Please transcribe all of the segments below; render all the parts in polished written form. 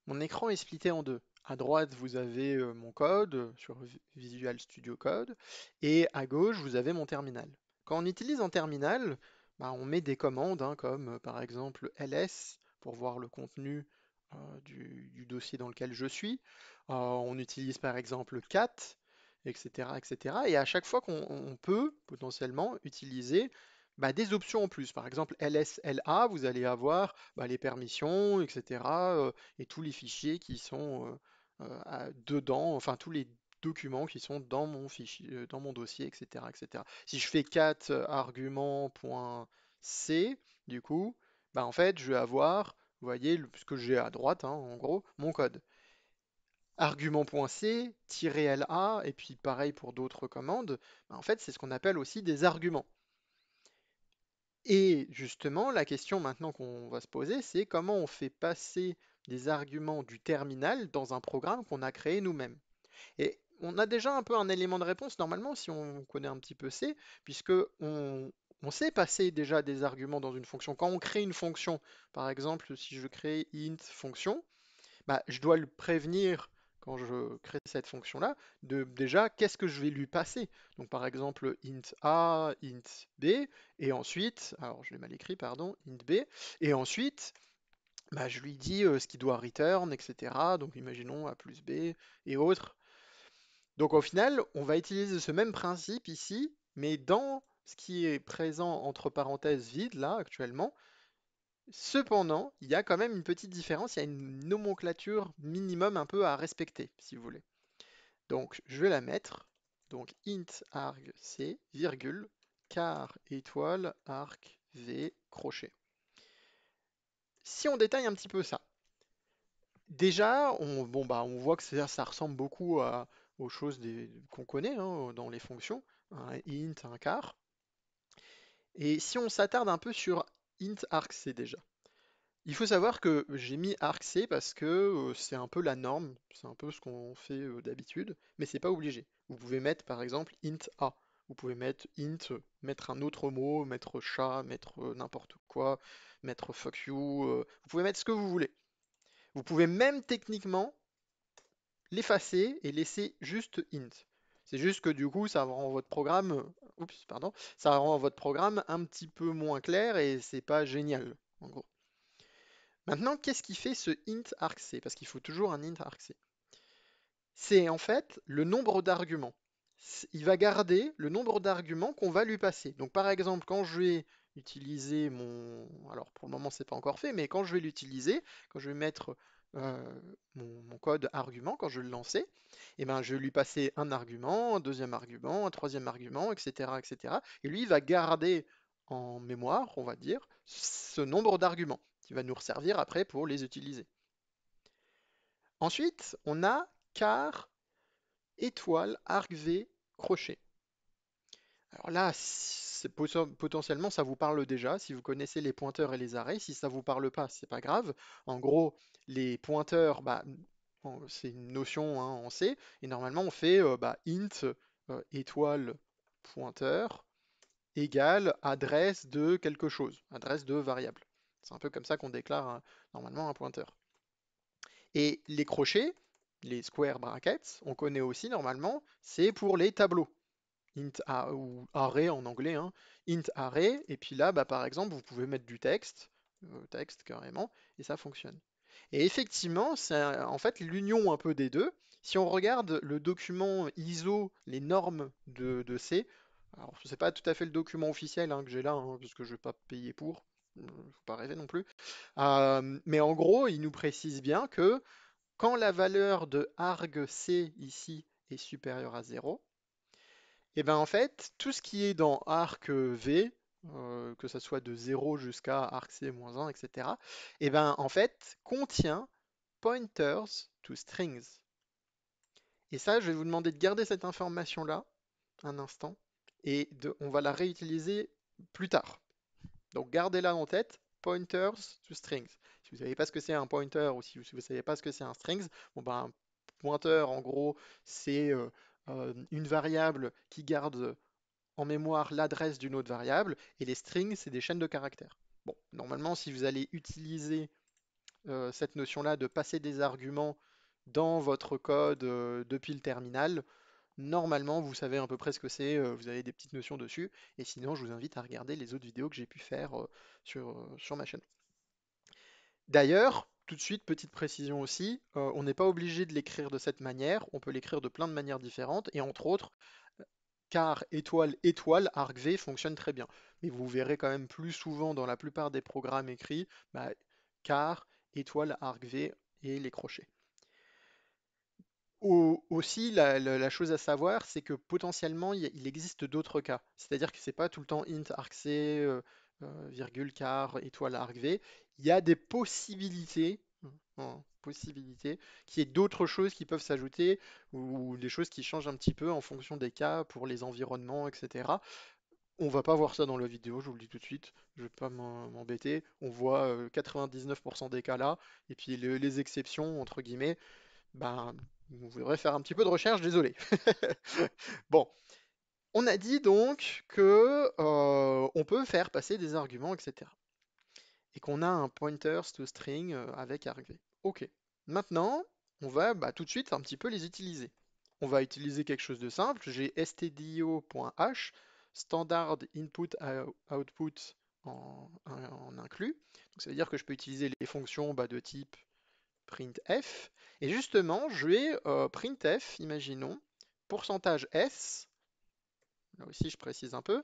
Mon écran est splitté en deux. À droite, vous avez mon code sur Visual Studio Code et à gauche, vous avez mon terminal. Quand on utilise un terminal, bah, on met des commandes hein, comme par exemple ls pour voir le contenu du dossier dans lequel je suis. On utilise par exemple cat, etc., etc. Et à chaque fois qu'on peut potentiellement utiliser bah, des options en plus. Par exemple, LSLA, vous allez avoir bah, les permissions, etc. Et tous les fichiers qui sont dedans, enfin tous les documents qui sont dans mon fichier, dans mon dossier, etc., etc. Si je fais cat argument.c, du coup, bah, en fait, je vais avoir, vous voyez, ce que j'ai à droite, hein, en gros, mon code. Argument.c, -la, et puis pareil pour d'autres commandes, bah, en fait, c'est ce qu'on appelle aussi des arguments. Et justement, la question maintenant qu'on va se poser, c'est comment on fait passer des arguments du terminal dans un programme qu'on a créé nous-mêmes. Et on a déjà un peu un élément de réponse normalement si on connaît un petit peu C, puisque on sait passer déjà des arguments dans une fonction. Quand on crée une fonction, par exemple, si je crée int fonction, bah, je dois le prévenir quand je crée cette fonction-là, de déjà qu'est-ce que je vais lui passer. Donc par exemple int a, int b, et ensuite, alors je l'ai mal écrit, pardon, int b, et ensuite bah, je lui dis ce qu'il doit return, etc. Donc imaginons a plus b et autres. Donc au final, on va utiliser ce même principe ici, mais dans ce qui est présent entre parenthèses vides là actuellement. Cependant, il y a quand même une petite différence, il y a une nomenclature minimum un peu à respecter, si vous voulez. Donc, je vais la mettre. Donc, int arg c, virgule, car étoile, arc v, crochet. Si on détaille un petit peu ça, déjà, bon, bah, on voit que ça ressemble beaucoup aux choses qu'on connaît hein, dans les fonctions, un int, un char. Et si on s'attarde un peu sur int argc déjà, il faut savoir que j'ai mis argc parce que c'est un peu la norme, c'est un peu ce qu'on fait d'habitude, mais c'est pas obligé. Vous pouvez mettre par exemple int a, vous pouvez mettre int, mettre un autre mot, mettre chat, mettre n'importe quoi, mettre fuck you, vous pouvez mettre ce que vous voulez. Vous pouvez même techniquement l'effacer et laisser juste int. C'est juste que du coup ça rend votre programme, oups, pardon, ça rend votre programme un petit peu moins clair et c'est pas génial en gros. Maintenant, qu'est-ce qui fait ce int argc? Parce qu'il faut toujours un int argc. C'est en fait le nombre d'arguments. Il va garder le nombre d'arguments qu'on va lui passer. Donc par exemple, quand je vais utiliser mon... Alors pour le moment, c'est pas encore fait, mais quand je vais l'utiliser, quand je vais mettre mon code argument, quand je vais le lancer, eh ben, je vais lui passer un argument, un deuxième argument, un troisième argument, etc., etc. Et lui, il va garder en mémoire, on va dire, ce nombre d'arguments qui va nous servir après pour les utiliser. Ensuite, on a car, étoile, arc V, crochet. Alors là, potentiellement, ça vous parle déjà. Si vous connaissez les pointeurs et les arrêts, si ça vous parle pas, c'est pas grave. En gros, les pointeurs, bah, c'est une notion hein, en C, et normalement on fait bah, int étoile pointeur égale adresse de quelque chose, adresse de variable. C'est un peu comme ça qu'on déclare normalement un pointeur. Et les crochets, les square brackets, on connaît aussi normalement, c'est pour les tableaux. Int ou array en anglais, hein, int array, et puis là, bah, par exemple, vous pouvez mettre du texte, texte carrément, et ça fonctionne. Et effectivement, c'est en fait l'union un peu des deux. Si on regarde le document ISO, les normes de C, alors ce n'est pas tout à fait le document officiel hein, que j'ai là, hein, parce que je ne vais pas payer pour, faut pas rêver non plus. Mais en gros, il nous précise bien que quand la valeur de argc ici est supérieure à 0, et bien en fait, tout ce qui est dans arc-v, que ça soit de 0 jusqu'à arc-c-1, etc., et ben en fait, contient pointers to strings. Et ça, je vais vous demander de garder cette information-là un instant, et on va la réutiliser plus tard. Donc gardez-la en tête, pointers to strings. Si vous ne savez pas ce que c'est un pointer ou si vous ne savez pas ce que c'est un strings, bon ben, un pointeur en gros c'est une variable qui garde en mémoire l'adresse d'une autre variable et les strings c'est des chaînes de caractères. Bon, normalement si vous allez utiliser cette notion-là de passer des arguments dans votre code depuis le terminal, normalement, vous savez à peu près ce que c'est, vous avez des petites notions dessus, et sinon, je vous invite à regarder les autres vidéos que j'ai pu faire sur ma chaîne. D'ailleurs, tout de suite, petite précision aussi, on n'est pas obligé de l'écrire de cette manière, on peut l'écrire de plein de manières différentes, et entre autres, car étoile étoile argv fonctionne très bien. Mais vous verrez quand même plus souvent dans la plupart des programmes écrits, bah, car étoile argv et les crochets. Aussi, la chose à savoir, c'est que potentiellement, il existe d'autres cas. C'est-à-dire que c'est pas tout le temps int argc, virgule, char, étoile, argv. Il y a des possibilités, possibilités, qu'il y ait d'autres choses qui peuvent s'ajouter ou des choses qui changent un petit peu en fonction des cas pour les environnements, etc. On va pas voir ça dans la vidéo, je vous le dis tout de suite. Je vais pas m'embêter. On voit 99% des cas là, et puis les exceptions, entre guillemets. Ben, vous devrez faire un petit peu de recherche, désolé. Bon, on a dit donc que on peut faire passer des arguments, etc. Et qu'on a un pointers to string avec argv. Ok. Maintenant, on va tout de suite un petit peu les utiliser. On va utiliser quelque chose de simple. J'ai stdio.h, standard input output en inclus. Donc, ça veut dire que je peux utiliser les fonctions de type printf. Et justement, je vais printf, imaginons, pourcentage %s, là aussi je précise un peu,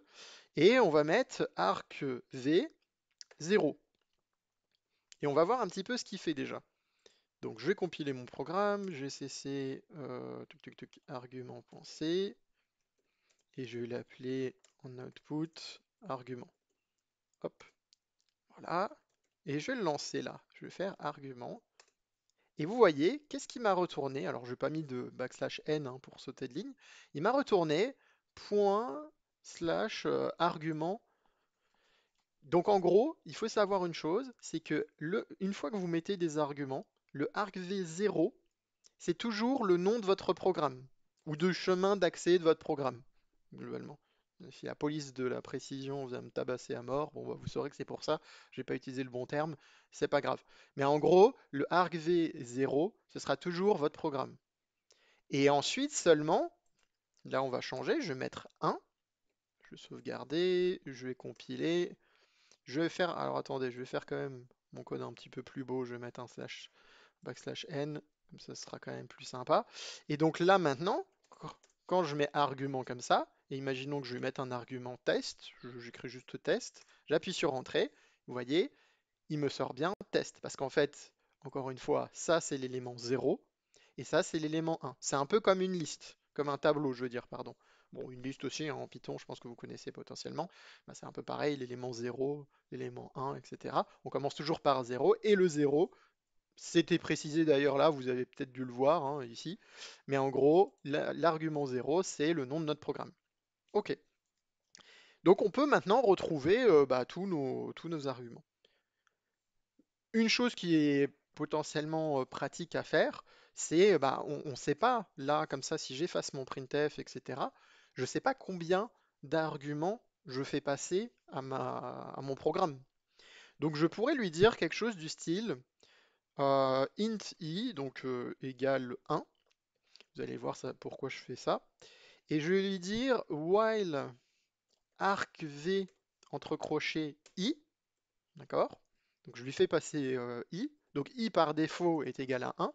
et on va mettre arcv 0. Et on va voir un petit peu ce qu'il fait déjà. Donc je vais compiler mon programme, gcc argument.c, et je vais l'appeler en output argument. Hop, voilà. Et je vais le lancer là. Je vais faire argument. Et vous voyez, qu'est-ce qui m'a retourné? Alors, je n'ai pas mis de backslash n pour sauter de ligne. Il m'a retourné point slash argument. Donc, en gros, il faut savoir une chose, c'est que une fois que vous mettez des arguments, le argv0, c'est toujours le nom de votre programme ou de chemin d'accès de votre programme, globalement. Si la police de la précision vient me tabasser à mort, bon, vous saurez que c'est pour ça, j'ai pas utilisé le bon terme, c'est pas grave. Mais en gros, le argv0, ce sera toujours votre programme. Et ensuite seulement, là on va changer, je vais mettre 1, je vais sauvegarder, je vais compiler, je vais faire, alors attendez, je vais faire quand même mon code un petit peu plus beau, je vais mettre un slash backslash n, comme ça sera quand même plus sympa. Et donc là maintenant, quand je mets argument comme ça, et imaginons que je vais mettre un argument test, j'écris juste test, j'appuie sur entrée, vous voyez, il me sort bien test, parce qu'en fait, encore une fois, ça c'est l'élément 0, et ça c'est l'élément 1. C'est un peu comme une liste, comme un tableau, je veux dire, pardon. Bon, une liste aussi en Python, je pense que vous connaissez potentiellement. C'est un peu pareil, l'élément 0, l'élément 1, etc. On commence toujours par 0, et le 0, c'était précisé d'ailleurs là, vous avez peut-être dû le voir ici. Mais en gros, l'argument 0, c'est le nom de notre programme. Ok. Donc on peut maintenant retrouver tous nos arguments. Une chose qui est potentiellement pratique à faire, c'est on ne sait pas, là, comme ça, si j'efface mon printf, etc., je ne sais pas combien d'arguments je fais passer à mon programme. Donc je pourrais lui dire quelque chose du style int i, donc égale 1. Vous allez voir ça, pourquoi je fais ça. Et je vais lui dire while argv entre crochets i, d'accord? Donc je lui fais passer i. Donc i par défaut est égal à 1.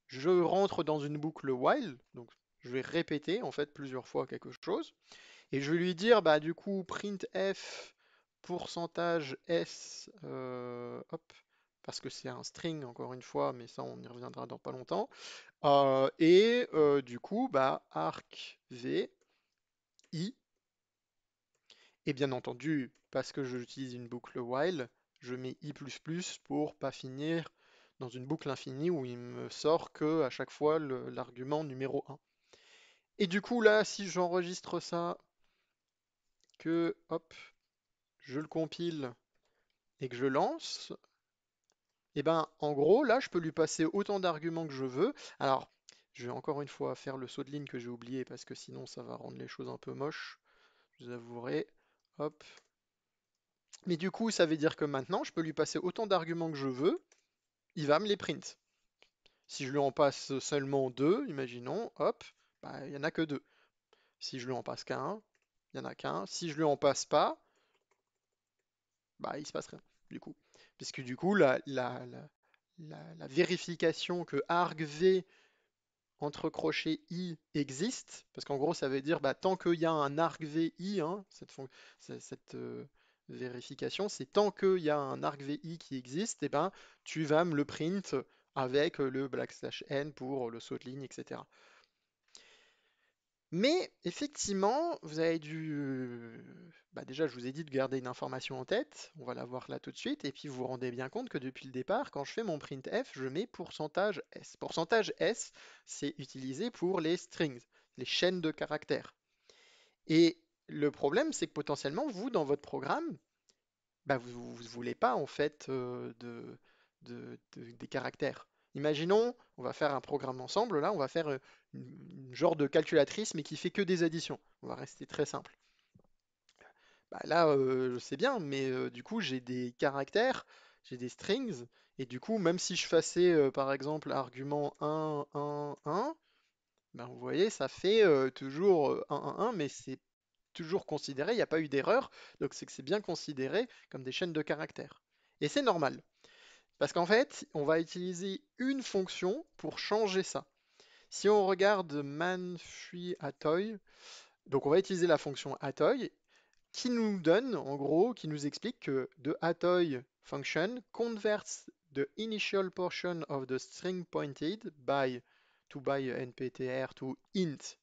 Je rentre dans une boucle while, donc je vais répéter en fait plusieurs fois quelque chose. Et je vais lui dire du coup printf pourcentage s, hop, parce que c'est un string encore une fois, mais ça on y reviendra dans pas longtemps. Du coup, argv i. Et bien entendu, parce que j'utilise une boucle while, je mets i++ pour pas finir dans une boucle infinie où il me sort que à chaque fois l'argument numéro 1. Et du coup là, si j'enregistre ça, que hop, je le compile et que je lance, et ben en gros là je peux lui passer autant d'arguments que je veux. Alors je vais encore une fois faire le saut de ligne que j'ai oublié parce que sinon ça va rendre les choses un peu moches, je vous avouerai. Hop. Mais du coup ça veut dire que maintenant je peux lui passer autant d'arguments que je veux. il va me les print. Si je lui en passe seulement deux, imaginons, hop, bah, il n'y en a que deux. Si je lui en passe qu'un, il n'y en a qu'un. Si je lui en passe pas, bah, il se passe rien, du coup. Puisque du coup, la vérification que argv entre crochets i existe, parce qu'en gros, ça veut dire, bah, tant qu'il y a un argv i, hein, cette vérification, c'est tant qu'il y a un argv i qui existe, et ben, tu vas me le print avec le \n pour le saut de ligne, etc. Mais effectivement, vous avez dû... bah déjà, je vous ai dit de garder une information en tête. On va la voir là tout de suite. Et puis, vous vous rendez bien compte que depuis le départ, quand je fais mon printf, je mets pourcentage %s. Pourcentage %s, c'est utilisé pour les strings, les chaînes de caractères. Et le problème, c'est que potentiellement, vous, dans votre programme, bah, vous ne voulez pas en fait des caractères. Imaginons, on va faire un programme ensemble, là, on va faire une genre de calculatrice, mais qui fait que des additions. On va rester très simple. Bah, là, je sais bien, mais du coup, j'ai des caractères, j'ai des strings, et du coup, même si je faisais, par exemple, argument 1, 1, 1, ben, vous voyez, ça fait toujours 1, 1, 1, mais c'est toujours considéré, il n'y a pas eu d'erreur, donc c'est que c'est bien considéré comme des chaînes de caractères. Et c'est normal, parce qu'en fait, on va utiliser une fonction pour changer ça. Si on regarde manfui atoy, donc on va utiliser la fonction atoy, qui nous donne, en gros, qui nous explique que the atoy function converts the initial portion of the string pointed by nptr to int.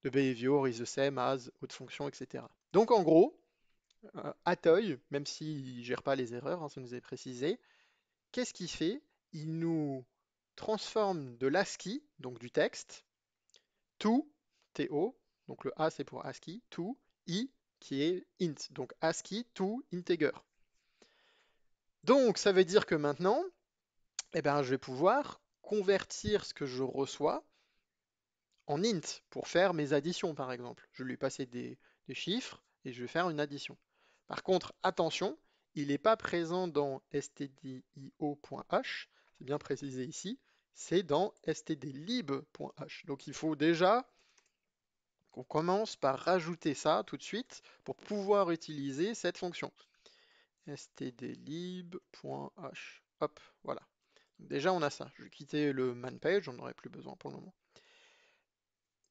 The behavior is the same as autre fonction, etc. Donc en gros, Atoy, même s'il ne gère pas les erreurs, hein, ça nous est précisé, qu'est-ce qu'il fait? Il nous transforme de l'ASCII, donc du texte, to, TO, donc le A c'est pour ASCII, to, I qui est int, donc ASCII to integer. Donc ça veut dire que maintenant, eh ben, je vais pouvoir convertir ce que je reçois en int pour faire mes additions, par exemple. Je vais lui passer des chiffres et je vais faire une addition. Par contre, attention, il n'est pas présent dans stdio.h, c'est bien précisé ici, c'est dans stdlib.h. Donc il faut déjà qu'on commence par rajouter ça tout de suite pour pouvoir utiliser cette fonction. stdlib.h. Hop, voilà. Donc déjà on a ça. Je vais quitter le man page, j'en aurai plus besoin pour le moment.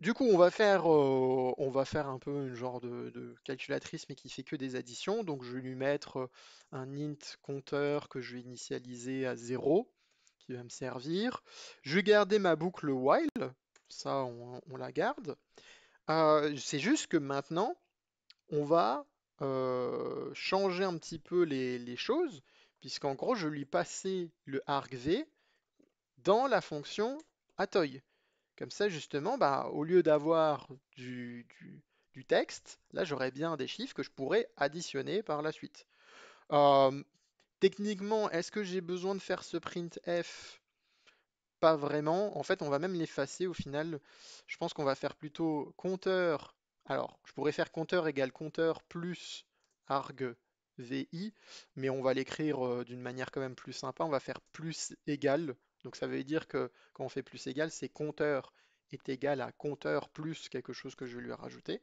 Du coup, on va faire un peu une genre de calculatrice, mais qui fait que des additions. Donc, je vais lui mettre un int compteur que je vais initialiser à 0, qui va me servir. Je vais garder ma boucle while, ça, on la garde. C'est juste que maintenant, on va changer un petit peu les choses, puisqu'en gros, je lui passais le argv dans la fonction atoy. Comme ça, justement, bah, au lieu d'avoir du texte, là, j'aurais bien des chiffres que je pourrais additionner par la suite. Euh, Techniquement, est-ce que j'ai besoin de faire ce printf? Pas vraiment. En fait, on va même l'effacer au final. Je pense qu'on va faire plutôt compteur. Alors, je pourrais faire compteur égale compteur plus arg vi, mais on va l'écrire d'une manière quand même plus sympa. On va faire plus égal. Donc ça veut dire que quand on fait plus égal, c'est compteur est égal à compteur plus quelque chose que je vais lui rajouter.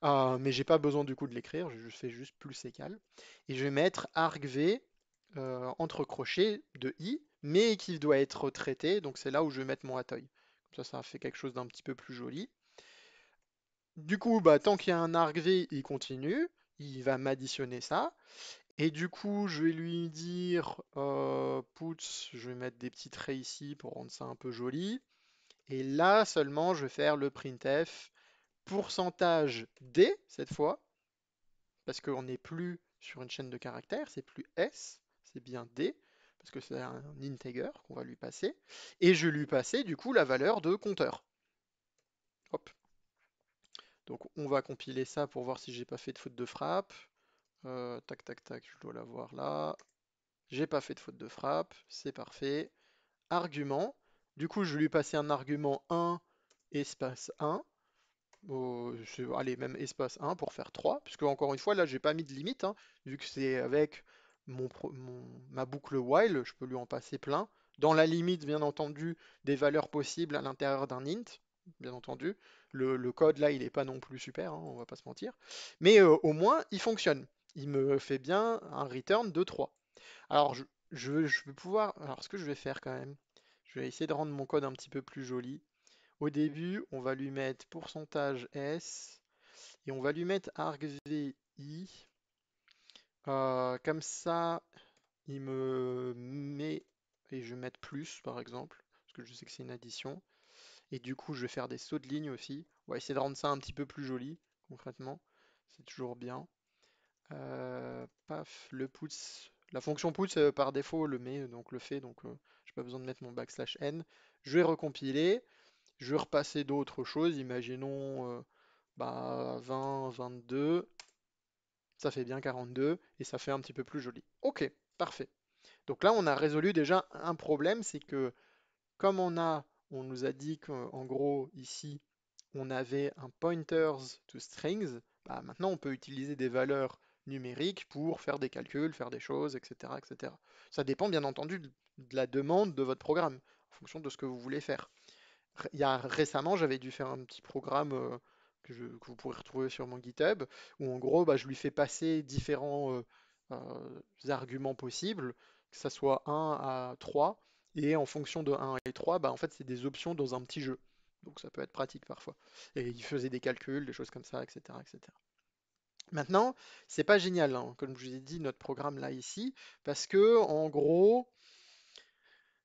Mais j'ai pas besoin du coup de l'écrire, je fais juste plus égal. Et je vais mettre argv entre crochets de i, mais qui doit être traité, donc c'est là où je vais mettre mon atoy. Comme ça fait quelque chose d'un petit peu plus joli. Du coup, bah, tant qu'il y a un argv, il continue, il va m'additionner ça. Et du coup, je vais lui dire puts, je vais mettre des petits traits ici pour rendre ça un peu joli. Et là seulement, je vais faire le printf pourcentage d cette fois, parce qu'on n'est plus sur une chaîne de caractères, c'est plus S, c'est bien D, parce que c'est un integer qu'on va lui passer, et je lui passer du coup la valeur de compteur. Hop. Donc on va compiler ça pour voir si j'ai pas fait de faute de frappe. Tac tac tac, je dois l'avoir là. J'ai pas fait de faute de frappe, c'est parfait. Argument. Du coup, je vais lui passer un argument 1 espace 1. Allez, même espace 1 pour faire 3, puisque encore une fois, là, j'ai pas mis de limite, hein, vu que c'est avec ma boucle while, je peux lui en passer plein, dans la limite, bien entendu, des valeurs possibles à l'intérieur d'un int, bien entendu. Le code, là, il n'est pas non plus super, hein, on va pas se mentir. Mais au moins, il fonctionne. Il me fait bien un return de 3. Alors, je vais pouvoir... Alors, ce que je vais faire quand même, je vais essayer de rendre mon code un petit peu plus joli. Au début, on va lui mettre pourcentage %s et on va lui mettre argvi. Comme ça, il me met, et je vais mettre plus par exemple, parce que je sais que c'est une addition. Et du coup, je vais faire des sauts de ligne aussi. On va essayer de rendre ça un petit peu plus joli, concrètement. C'est toujours bien. Paf, le puts. La fonction puts par défaut le met, donc le fait, donc j'ai pas besoin de mettre mon backslash n. Je vais recompiler, je vais repasser d'autres choses, imaginons 20, 22, ça fait bien 42 et ça fait un petit peu plus joli. Ok, parfait. Donc là, on a résolu déjà un problème, c'est que comme on nous a dit qu'en gros, ici, on avait un pointers to strings, bah, maintenant on peut utiliser des valeurs numériques pour faire des calculs, faire des choses, etc., etc. Ça dépend bien entendu de la demande de votre programme, en fonction de ce que vous voulez faire. Récemment, j'avais dû faire un petit programme que vous pourrez retrouver sur mon GitHub, où en gros, bah, je lui fais passer différents arguments possibles, que ça soit 1 à 3, et en fonction de 1 et 3, bah, en fait, c'est des options dans un petit jeu. Donc ça peut être pratique parfois. Et il faisait des calculs, des choses comme ça, etc., etc. Maintenant, c'est pas génial, hein, comme je vous ai dit, notre programme là ici, parce que en gros,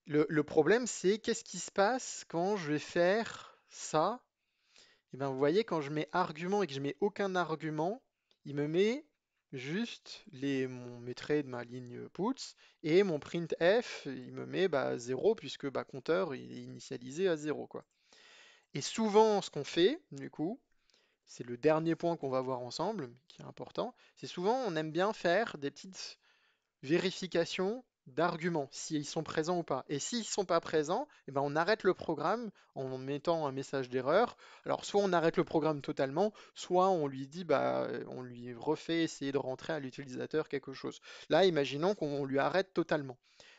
le problème c'est qu'est-ce qui se passe quand je vais faire ça. Et bien, vous voyez, quand je mets argument et que je mets aucun argument, il me met juste mes traits de ma ligne puts et mon printf, il me met 0 puisque compteur il est initialisé à 0 quoi. Et souvent, ce qu'on fait, du coup, c'est le dernier point qu'on va voir ensemble, qui est important, c'est souvent on aime bien faire des petites vérification d'arguments, s'ils sont présents ou pas. Et s'ils ne sont pas présents, eh ben on arrête le programme en mettant un message d'erreur. Alors soit on arrête le programme totalement, soit on lui dit, on lui refait essayer de rentrer à l'utilisateur quelque chose. Là, imaginons qu'on lui arrête totalement.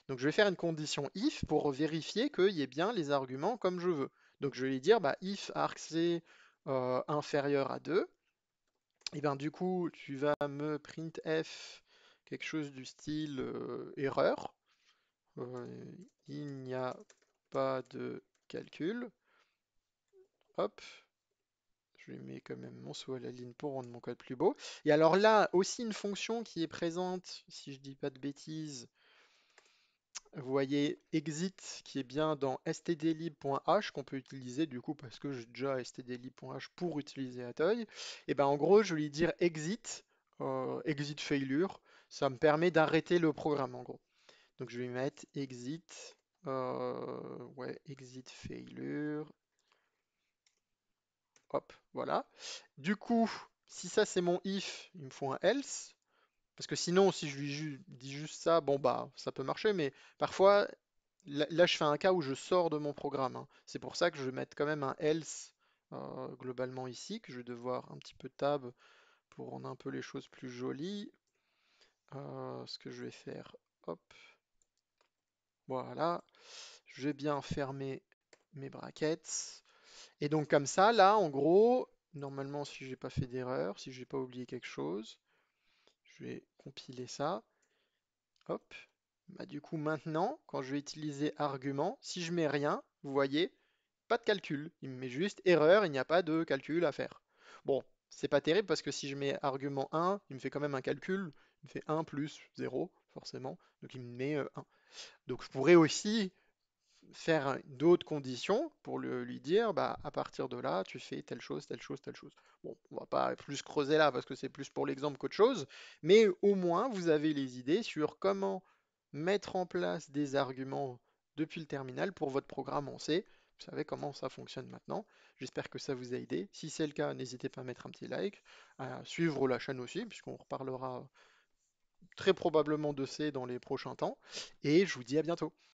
Donc je vais faire une condition if pour vérifier qu'il y ait bien les arguments comme je veux. Donc je vais lui dire if argc inférieur à 2, et ben du coup, tu vas me printf quelque chose du style erreur. Euh, il n'y a pas de calcul. Hop, je lui mets quand même mon saut à la ligne pour rendre mon code plus beau. Et alors là, aussi une fonction qui est présente, si je dis pas de bêtises, vous voyez exit qui est bien dans stdlib.h qu'on peut utiliser du coup parce que j'ai déjà stdlib.h pour utiliser Atoy. Et ben en gros, je vais lui dire exit, exit failure. Ça me permet d'arrêter le programme en gros. Donc je vais mettre exit, ouais, exit failure. Hop, voilà. Du coup, si ça c'est mon if, il me faut un else. Parce que sinon, si je lui dis juste ça, bon bah ça peut marcher, mais parfois là, je fais un cas où je sors de mon programme, hein. C'est pour ça que je vais mettre quand même un else globalement ici, que je vais devoir un petit peu tab pour rendre un peu les choses plus jolies. Ce que je vais faire, hop, voilà. Je vais bien fermer mes brackets. Et donc comme ça, là, en gros, normalement, si j'ai pas fait d'erreur, si j'ai pas oublié quelque chose, je vais compiler ça. Hop. Du coup, maintenant, quand je vais utiliser argument, si je mets rien, vous voyez, pas de calcul. Il me met juste erreur, il n'y a pas de calcul à faire. Bon, c'est pas terrible parce que si je mets argument 1, il me fait quand même un calcul. Il me fait 1 plus 0, forcément. Donc il me met 1. Donc je pourrais aussi faire d'autres conditions pour lui dire, à partir de là, tu fais telle chose, telle chose, telle chose. Bon, on va pas plus creuser là parce que c'est plus pour l'exemple qu'autre chose, mais au moins vous avez les idées sur comment mettre en place des arguments depuis le terminal pour votre programme en C. Vous savez comment ça fonctionne maintenant. J'espère que ça vous a aidé. Si c'est le cas, n'hésitez pas à mettre un petit like, à suivre la chaîne aussi, puisqu'on reparlera très probablement de C dans les prochains temps. Et je vous dis à bientôt.